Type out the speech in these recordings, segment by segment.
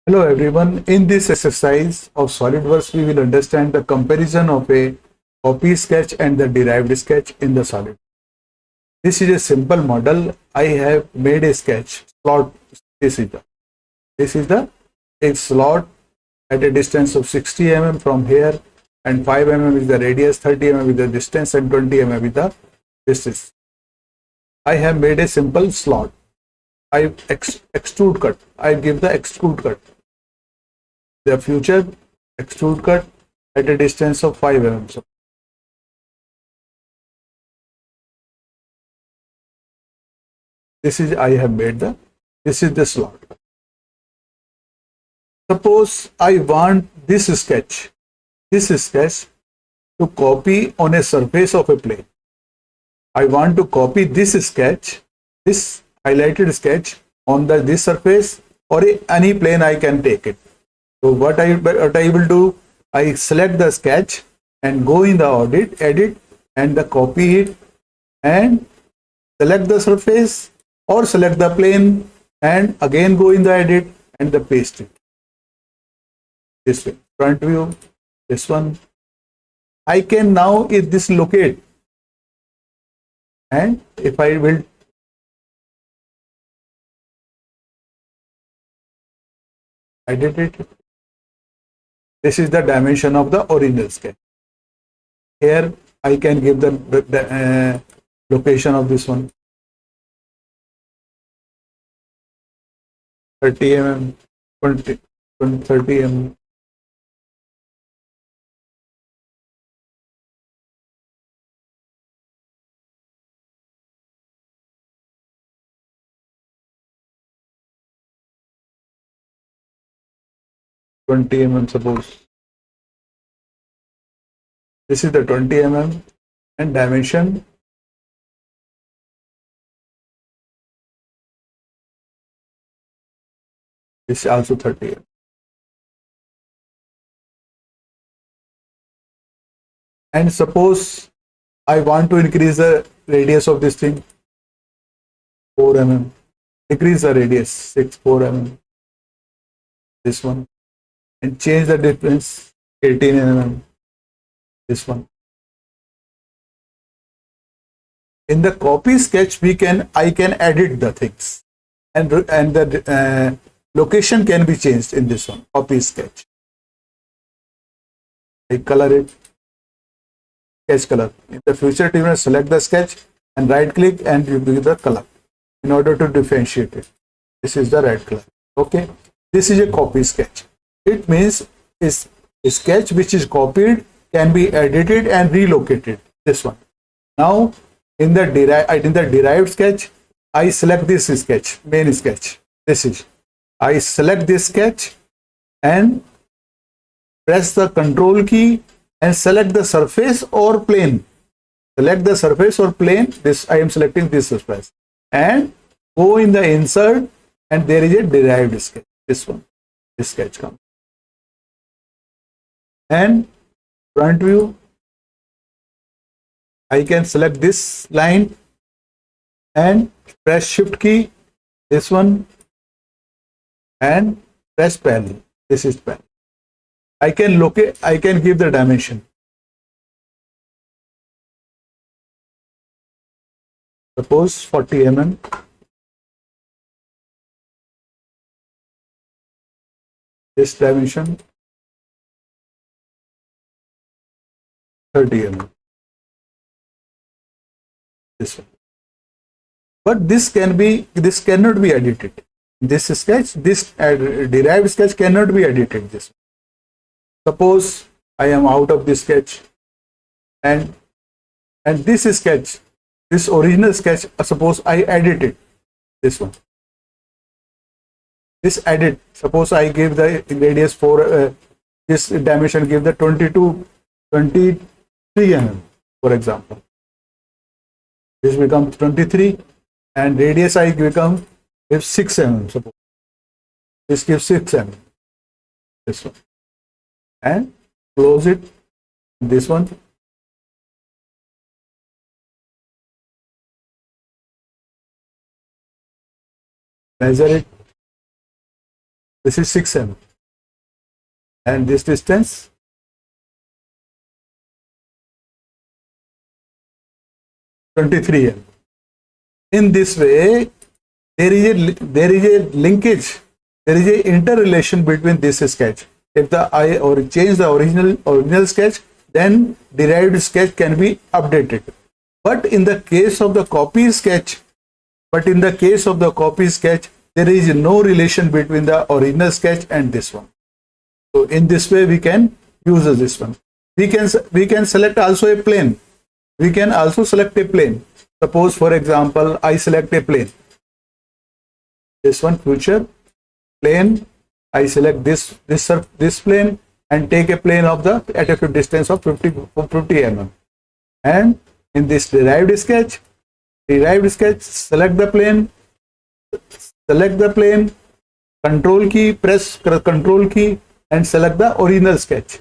Hello everyone. In this exercise of SolidWorks, we will understand the comparison of a copy sketch and the derived sketch in the Solid. This is a simple model. I have made a sketch slot. This is the a slot at a distance of 60 mm from here, and 5 mm is the radius, 30 mm is the distance, and 20 mm is the distance. I have made a simple slot. I extrude cut. I give the extrude cut. The future extrude cut at a distance of 5 mm. So this is I have made this is the slot. Suppose I want this sketch to copy on a surface of a plane. I want to copy this highlighted sketch on this surface or any plane. I can take it. So what I will do, I select the sketch and go in the edit, and the copy it, and select the surface or select the plane, and again go in the edit and the paste it. This way, front view, this one. I can now this locate, and if I will edit it, this is the dimension of the original sketch. Here I can give the location of this one, 30 mm, 20, 30 mm. Suppose this is the 20 mm, and dimension is also 30 mm. And suppose I want to increase the radius of this thing, 4 mm. Decrease the radius 4 mm, this one, and change the difference 18 mm, this one. In the copy sketch, I can edit the things, and the location can be changed in this one, copy sketch. I color it, sketch color. In the future, you will select the sketch and right click, and you give the color in order to differentiate it. This is the red color. Okay, this is a copy sketch. It means is a sketch which is copied can be edited and relocated. This one. Now in the derived sketch, I select this sketch, main sketch. I select this sketch and press the control key and select the surface or plane. Select the surface or plane. This I am selecting this surface, and go in the insert, and there is a derived sketch. This one, this sketch comes, and front view. I can select this line and press shift key, this one, and press parallel. This is parallel. I can give the dimension. Suppose 40 mm. This dimension 30 mm. This one. But this cannot be edited. This sketch, this derived sketch cannot be edited. This. Suppose I am out of this sketch, and this sketch, this original sketch, suppose I edit it. This one. This edit. Suppose I give the radius for this dimension, give the 23 mm, for example. This becomes 23, and radius I become gives 6 mm. Suppose this gives 6 mm. This one, and close it. This one, measure it, This is 6 mm. And this distance 23 mm. In this way, there is a linkage, there is a interrelation between this sketch. If I change the original sketch, then derived sketch can be updated. But in the case of the copy sketch, there is no relation between the original sketch and this one. So in this way, we can use this one. We can select also a plane. We can also select a plane. Suppose, for example, I select a plane. This one, future plane. I select this plane and take a plane of at a distance of 50 mm. And in this derived sketch, select the plane, control key, press control key, and select the original sketch.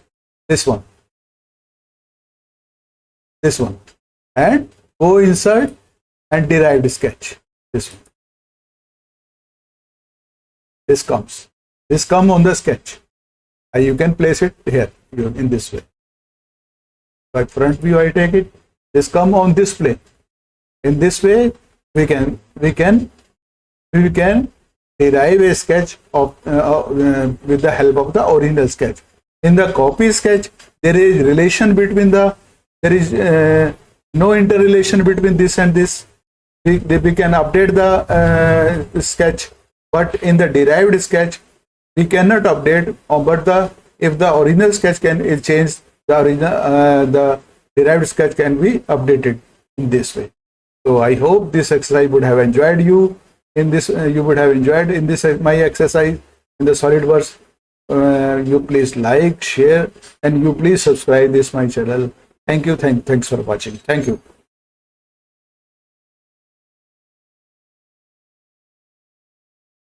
This one, and go insert and derived sketch. This one. This comes on the sketch. You can place it here in this way. By front view, I take it. This come on this plane. In this way, we can derive a sketch of with the help of the original sketch. In the copy sketch, there is relation between there is no interrelation between this and this. We can update the sketch, but in the derived sketch, we cannot update. But if the original sketch is changed, the derived sketch can be updated in this way. So I hope this exercise would have enjoyed you. You would have enjoyed in this my exercise in the SolidWorks. You please like, share, and you please subscribe this my channel. Thank you. Thanks for watching. Thank you.